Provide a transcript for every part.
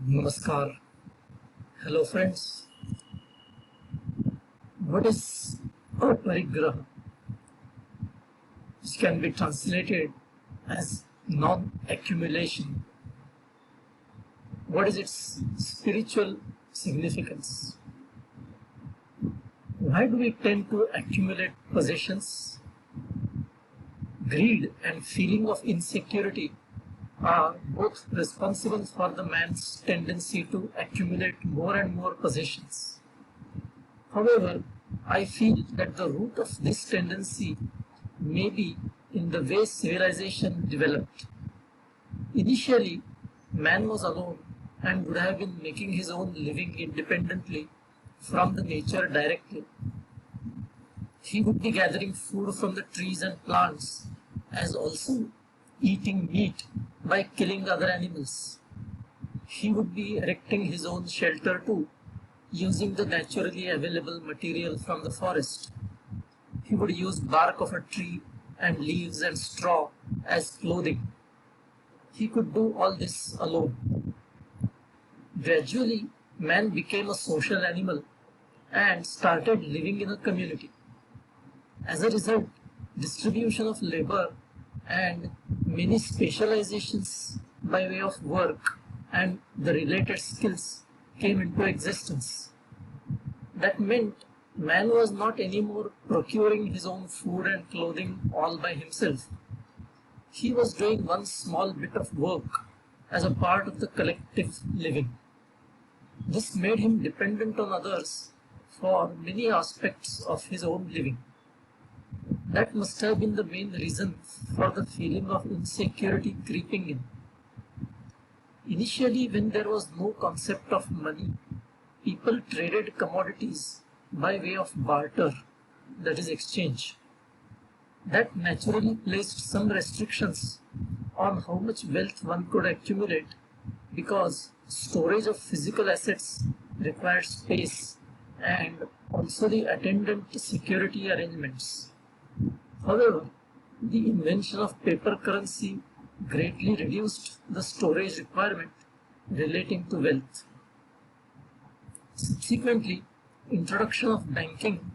Namaskar. Hello friends. What is Aparigraha, which can be translated as non-accumulation? What is its spiritual significance? Why do we tend to accumulate possessions? Greed and feeling of insecurity are both responsible for the man's tendency to accumulate more and more possessions. However, I feel that the root of this tendency may be in the way civilization developed. Initially, man was alone and would have been making his own living independently from the nature directly. He would be gathering food from the trees and plants, as also eating meat by killing other animals. He would be erecting his own shelter too, using the naturally available material from the forest. He would use bark of a tree and leaves and straw as clothing. He could do all this alone. Gradually, man became a social animal and started living in a community. As a result, distribution of labor and many specializations by way of work and the related skills came into existence. That meant man was not anymore procuring his own food and clothing all by himself. He was doing one small bit of work as a part of the collective living. This made him dependent on others for many aspects of his own living. That must have been the main reason for the feeling of insecurity creeping in. Initially, when there was no concept of money, people traded commodities by way of barter, that is exchange. That naturally placed some restrictions on how much wealth one could accumulate because storage of physical assets required space and also the attendant security arrangements. However, the invention of paper currency greatly reduced the storage requirement relating to wealth. Subsequently, introduction of banking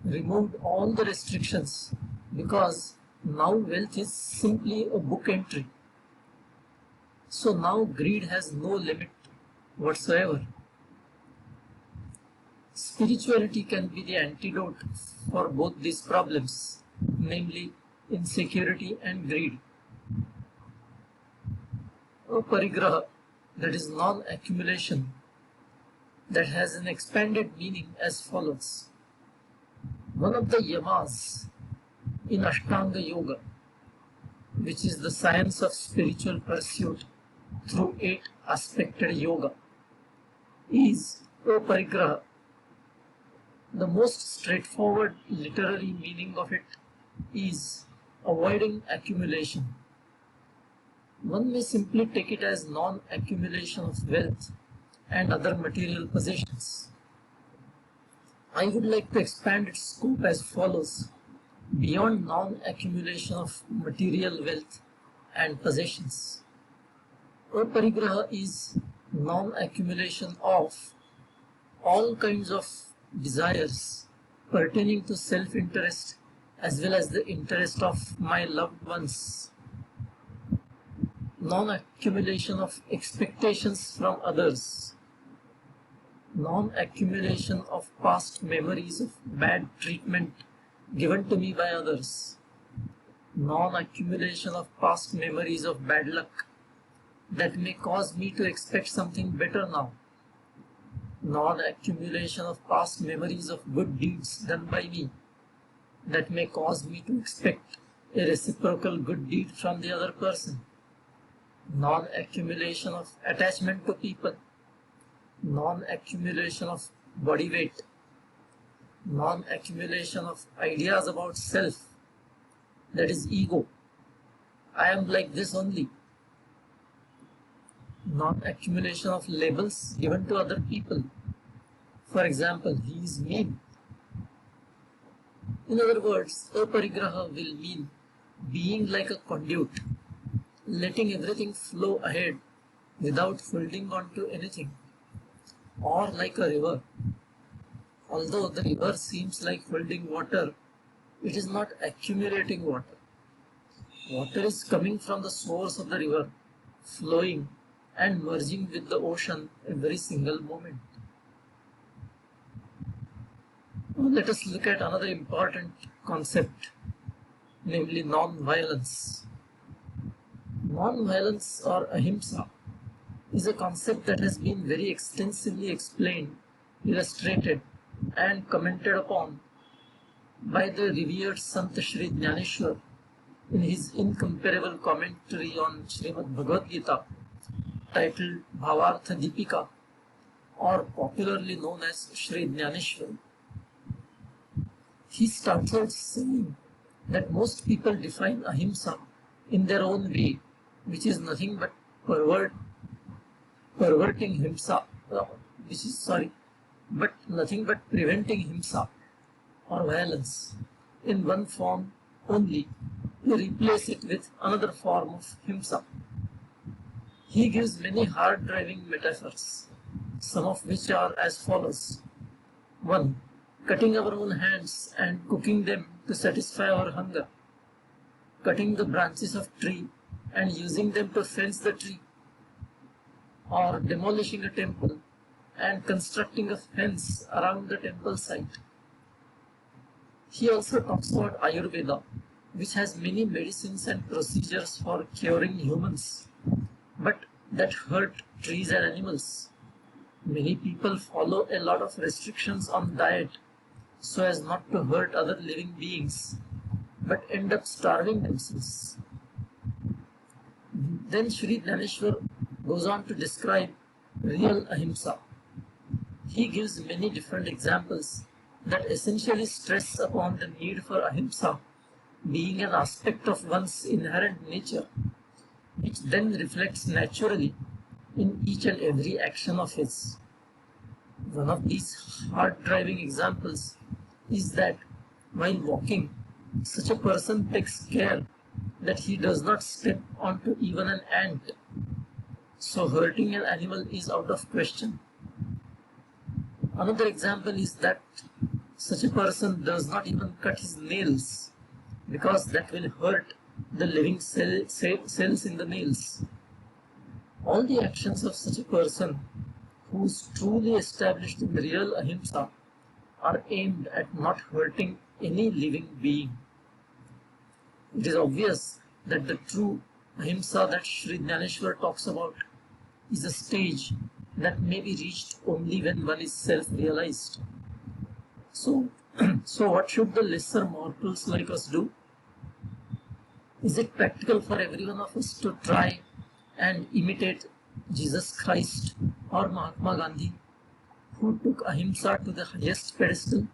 removed all the restrictions because now wealth is simply a book entry. So now greed has no limit whatsoever. Spirituality can be the antidote for both these problems, namely insecurity and greed. Aparigraha, that is non-accumulation, that has an expanded meaning as follows. One of the yamas in Ashtanga Yoga, which is the science of spiritual pursuit through 8-aspected yoga, is Aparigraha. The most straightforward literary meaning of it is avoiding accumulation. One may simply take it as non-accumulation of wealth and other material possessions. I would like to expand its scope as follows. Beyond non-accumulation of material wealth and possessions, Aparigraha is non-accumulation of all kinds of desires pertaining to self-interest as well as the interest of my loved ones. Non-accumulation of expectations from others. Non-accumulation of past memories of bad treatment given to me by others. Non-accumulation of past memories of bad luck that may cause me to expect something better now. Non-accumulation of past memories of good deeds done by me that may cause me to expect a reciprocal good deed from the other person. Non-accumulation of attachment to people. Non-accumulation of body weight. Non-accumulation of ideas about self, that is ego. I am like this only. Non-accumulation of labels given to other people. For example, he is mean. In other words, Aparigraha will mean being like a conduit, letting everything flow ahead without holding on to anything, or like a river. Although the river seems like holding water, it is not accumulating water. Water is coming from the source of the river, flowing and merging with the ocean every single moment. Now let us look at another important concept, namely non-violence. Non-violence or ahimsa is a concept that has been very extensively explained, illustrated and commented upon by the revered Sant Shri Jnaneshwar in his incomparable commentary on Srimad Bhagavad Gita titled Bhavartha Deepika, or popularly known as Shri Jnaneshwar. He starts out saying that most people define ahimsa in their own way, which is nothing but preventing himsa or violence in one form only, to replace it with another form of himsa. He gives many hard-driving metaphors, some of which are as follows. 1. Cutting our own hands and cooking them to satisfy our hunger. Cutting the branches of tree and using them to fence the tree. Or demolishing a temple and constructing a fence around the temple site. He also talks about Ayurveda, which has many medicines and procedures for curing humans, but that hurt trees and animals. Many people follow a lot of restrictions on diet so as not to hurt other living beings, but end up starving themselves. Then Sri Dhaneshwar goes on to describe real ahimsa. He gives many different examples that essentially stress upon the need for ahimsa being an aspect of one's inherent nature, which then reflects naturally in each and every action of his. One of these hard-driving examples is that while walking, such a person takes care that he does not step onto even an ant, so hurting an animal is out of question. Another example is that such a person does not even cut his nails, because that will hurt the living cells in the nails. All the actions of such a person who is truly established in real ahimsa are aimed at not hurting any living being. It is obvious that the true ahimsa that Sri Dhaneshwar talks about is a stage that may be reached only when one is self-realized. So what should the lesser mortals like us do? Is it practical for every one of us to try and imitate Jesus Christ or Mahatma Gandhi, who took ahimsa to the highest pedestal?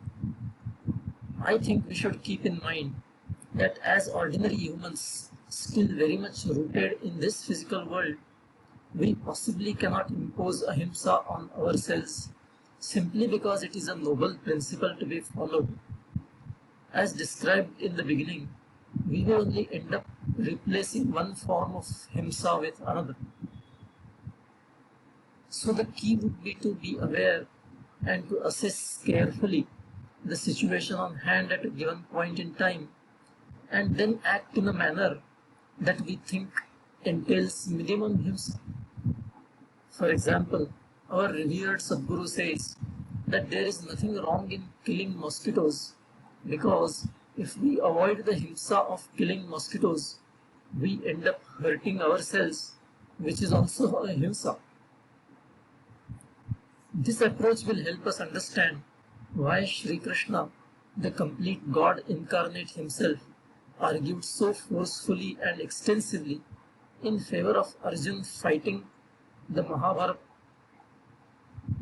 I think we should keep in mind that as ordinary humans, still very much rooted in this physical world, we possibly cannot impose ahimsa on ourselves simply because it is a noble principle to be followed. As described in the beginning, we will only end up replacing one form of himsa with another. So the key would be to be aware and to assess carefully the situation on hand at a given point in time, and then act in a manner that we think entails minimum himsa. For example, our revered Sadguru says that there is nothing wrong in killing mosquitoes, because if we avoid the himsa of killing mosquitoes, we end up hurting ourselves, which is also a himsa. This approach will help us understand why Sri Krishna, the complete God incarnate himself, argued so forcefully and extensively in favor of Arjun fighting the Mahabharata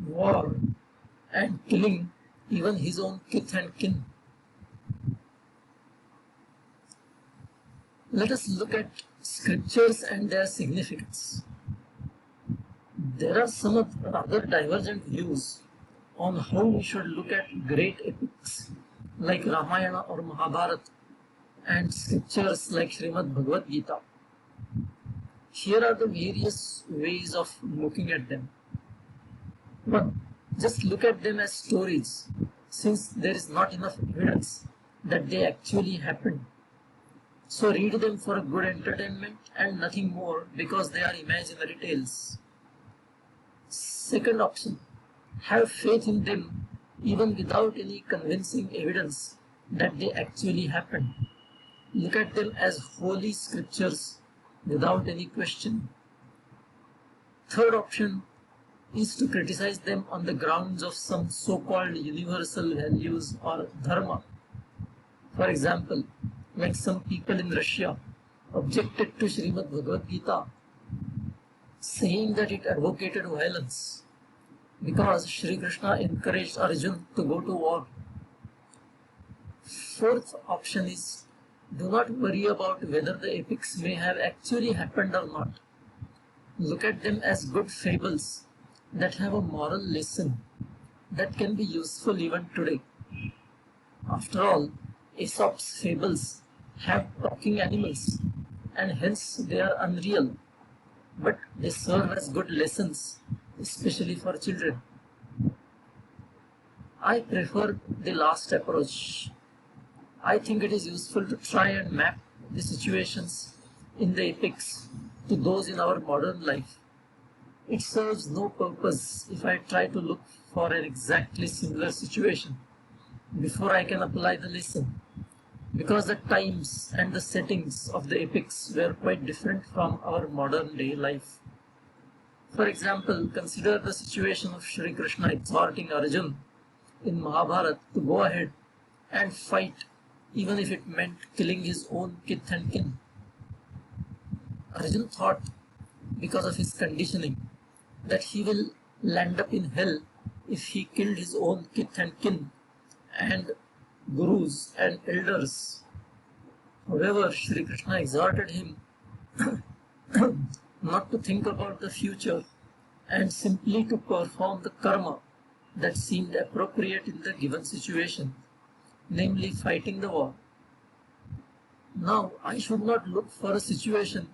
war and killing even his own kith and kin. Let us look at scriptures and their significance. There are some rather divergent views on how we should look at great epics like Ramayana or Mahabharata and scriptures like Srimad Bhagavad Gita. Here are the various ways of looking at them. 1. Just look at them as stories, since there is not enough evidence that they actually happened. So read them for a good entertainment and nothing more, because they are imaginary tales. Second option, have faith in them even without any convincing evidence that they actually happened. Look at them as holy scriptures without any question. Third option is to criticize them on the grounds of some so-called universal values or dharma. For example, when some people in Russia objected to Srimad Bhagavad Gita, saying that it advocated violence because Shri Krishna encouraged Arjuna to go to war. Fourth option is, do not worry about whether the epics may have actually happened or not. Look at them as good fables that have a moral lesson that can be useful even today. After all, Aesop's fables have talking animals, and hence they are unreal, but they serve as good lessons, especially for children. I prefer the last approach. I think it is useful to try and map the situations in the epics to those in our modern life. It serves no purpose if I try to look for an exactly similar situation before I can apply the lesson, because the times and the settings of the epics were quite different from our modern day life. For example, consider the situation of Shri Krishna exhorting Arjuna in Mahabharata to go ahead and fight, even if it meant killing his own kith and kin. Arjuna thought, because of his conditioning, that he will land up in hell if he killed his own kith and kin and gurus and elders. However, Shri Krishna exhorted him not to think about the future and simply to perform the karma that seemed appropriate in the given situation, namely fighting the war. Now, I should not look for a situation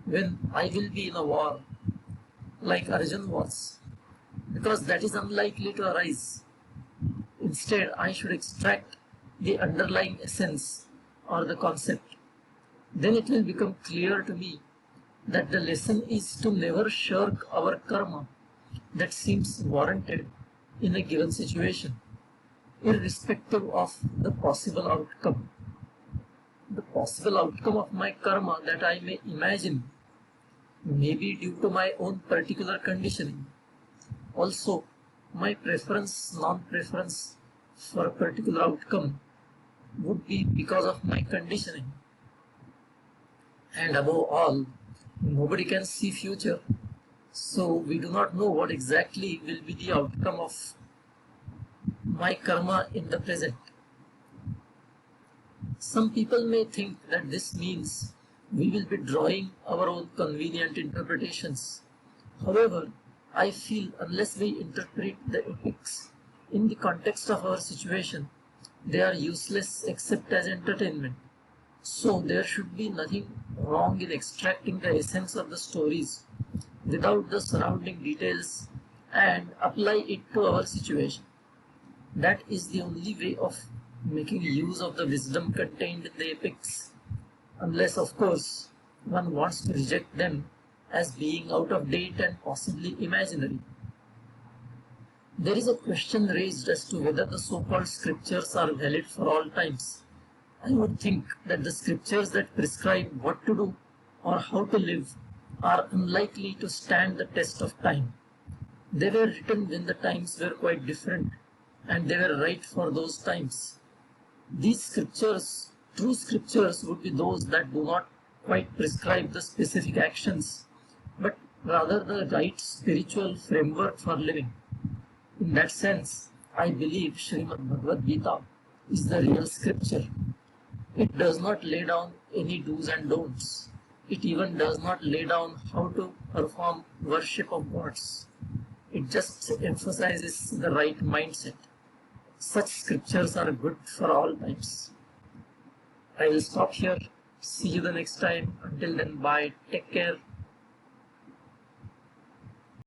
when I will be in a war, like Arjuna was, because that is unlikely to arise. Instead, I should extract the underlying essence or the concept. Then it will become clear to me that the lesson is to never shirk our karma that seems warranted in a given situation, irrespective of the possible outcome. The possible outcome of my karma that I may imagine may be due to my own particular conditioning. Also, my preference, non-preference for a particular outcome would be because of my conditioning. And above all, nobody can see future, so we do not know what exactly will be the outcome of my karma in the present. Some people may think that this means we will be drawing our own convenient interpretations. However, I feel unless we interpret the epics in the context of our situation, they are useless except as entertainment. So there should be nothing wrong in extracting the essence of the stories without the surrounding details and apply it to our situation. That is the only way of making use of the wisdom contained in the epics, unless of course one wants to reject them as being out of date and possibly imaginary. There is a question raised as to whether the so-called scriptures are valid for all times. I would think that the scriptures that prescribe what to do or how to live are unlikely to stand the test of time. They were written when the times were quite different, and they were right for those times. These scriptures, true scriptures, would be those that do not quite prescribe the specific actions, but rather the right spiritual framework for living. In that sense, I believe Srimad Bhagavad Gita is the real scripture. It does not lay down any do's and don'ts. It even does not lay down how to perform worship of gods. It just emphasizes the right mindset. Such scriptures are good for all times. I will stop here. See you the next time. Until then, bye. Take care.